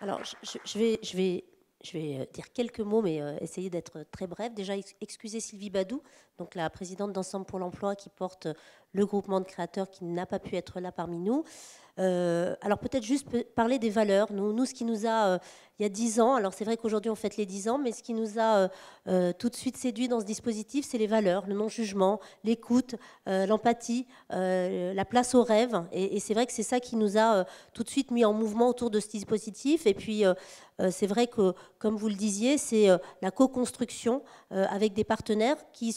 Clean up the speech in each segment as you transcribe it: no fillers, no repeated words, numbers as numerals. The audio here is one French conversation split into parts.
Alors, je vais dire quelques mots, mais essayer d'être très bref. Déjà, excuser Sylvie Badou, donc la présidente d'Ensemble pour l'emploi, qui porte le groupement de créateurs, qui n'a pas pu être là parmi nous. Alors peut-être juste parler des valeurs. Nous, ce qui nous a, il y a 10 ans, alors c'est vrai qu'aujourd'hui on fête les 10 ans, mais ce qui nous a tout de suite séduit dans ce dispositif, c'est les valeurs, le non-jugement, l'écoute, l'empathie, la place au rêve. Et c'est vrai que c'est ça qui nous a tout de suite mis en mouvement autour de ce dispositif. Et puis c'est vrai que, comme vous le disiez, c'est la co-construction avec des partenaires qui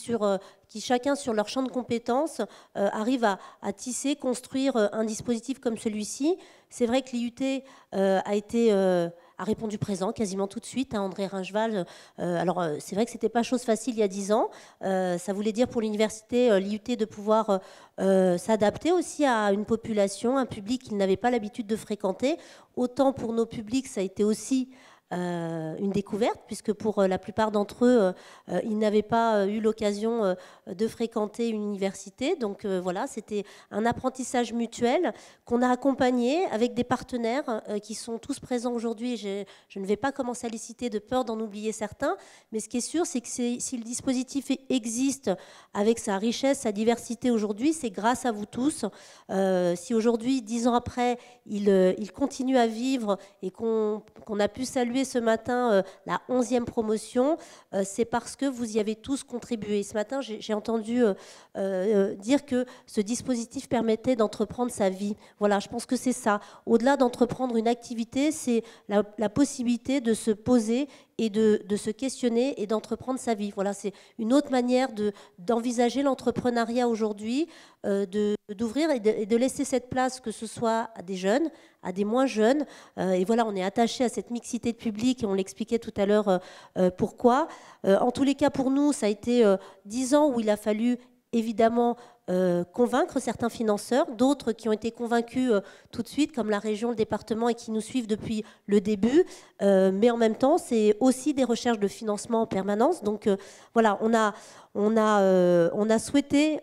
chacun sur leur champ de compétences arrivent à tisser, construire un dispositif comme celui-ci. C'est vrai que l'IUT a répondu présent quasiment tout de suite à André Ringeval. Alors c'est vrai que c'était pas chose facile il y a 10 ans. Ça voulait dire pour l'université, l'IUT, de pouvoir s'adapter aussi à une population, un public qu'ils n'avaient pas l'habitude de fréquenter. Autant pour nos publics, ça a été aussi une découverte, puisque pour la plupart d'entre eux, ils n'avaient pas eu l'occasion de fréquenter une université. Donc voilà, c'était un apprentissage mutuel qu'on a accompagné avec des partenaires qui sont tous présents aujourd'hui. Je ne vais pas commencer à les citer de peur d'en oublier certains, mais ce qui est sûr, c'est que si le dispositif existe avec sa richesse, sa diversité aujourd'hui, c'est grâce à vous tous. Si aujourd'hui, 10 ans après, il continue à vivre et qu'on a pu saluer ce matin la 11e promotion, c'est parce que vous y avez tous contribué. Ce matin, j'ai entendu dire que ce dispositif permettait d'entreprendre sa vie. Voilà, je pense que c'est ça. Au-delà d'entreprendre une activité, c'est la possibilité de se poser et de se questionner et d'entreprendre sa vie. Voilà, c'est une autre manière d'envisager l'entrepreneuriat aujourd'hui, d'ouvrir et de laisser cette place, que ce soit à des jeunes, à des moins jeunes. Et voilà, on est attaché à cette mixité de public et on l'expliquait tout à l'heure pourquoi. En tous les cas, pour nous, ça a été 10 ans où il a fallu évidemment convaincre certains financeurs, d'autres qui ont été convaincus tout de suite, comme la région, le département, et qui nous suivent depuis le début. Mais en même temps, c'est aussi des recherches de financement en permanence. Donc voilà, on a souhaité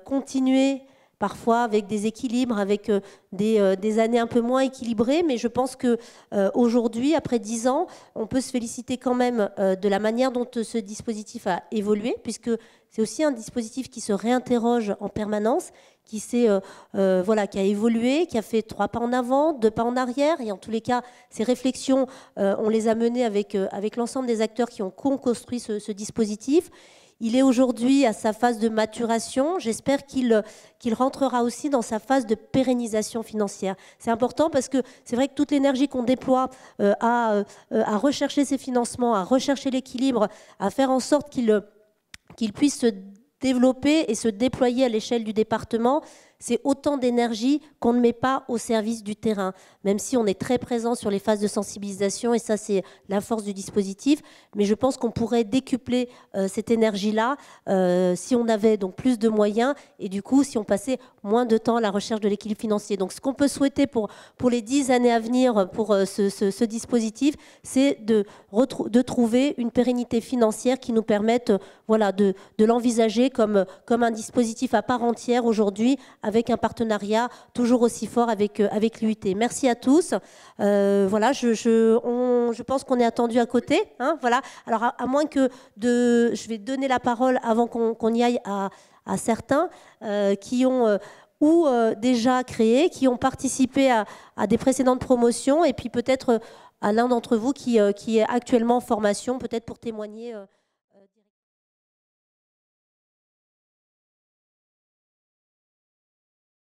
continuer parfois avec des équilibres, avec des années un peu moins équilibrées, mais je pense qu'aujourd'hui, après 10 ans, on peut se féliciter quand même de la manière dont ce dispositif a évolué, puisque c'est aussi un dispositif qui se réinterroge en permanence, voilà, qui a évolué, qui a fait 3 pas en avant, 2 pas en arrière, et en tous les cas, ces réflexions, on les a menées avec l'ensemble des acteurs qui ont construit ce dispositif. Il est aujourd'hui à sa phase de maturation. J'espère qu'il rentrera aussi dans sa phase de pérennisation financière. C'est important parce que c'est vrai que toute l'énergie qu'on déploie à rechercher ces financements, à rechercher l'équilibre, à faire en sorte qu'il puisse se développer et se déployer à l'échelle du département, c'est autant d'énergie qu'on ne met pas au service du terrain, même si on est très présent sur les phases de sensibilisation, et ça c'est la force du dispositif, mais je pense qu'on pourrait décupler cette énergie-là si on avait donc plus de moyens, et du coup si on passait moins de temps à la recherche de l'équilibre financier. Donc ce qu'on peut souhaiter pour les 10 années à venir pour ce dispositif, c'est de trouver une pérennité financière qui nous permette voilà, de l'envisager comme un dispositif à part entière aujourd'hui, avec un partenariat toujours aussi fort avec l'UIT. Merci à tous. Voilà, je pense qu'on est attendu à côté. Hein, voilà. Alors, à moins que je vais donner la parole avant qu'on y aille à certains qui ont déjà créé, qui ont participé à des précédentes promotions, et puis peut-être à l'un d'entre vous qui est actuellement en formation, peut-être pour témoigner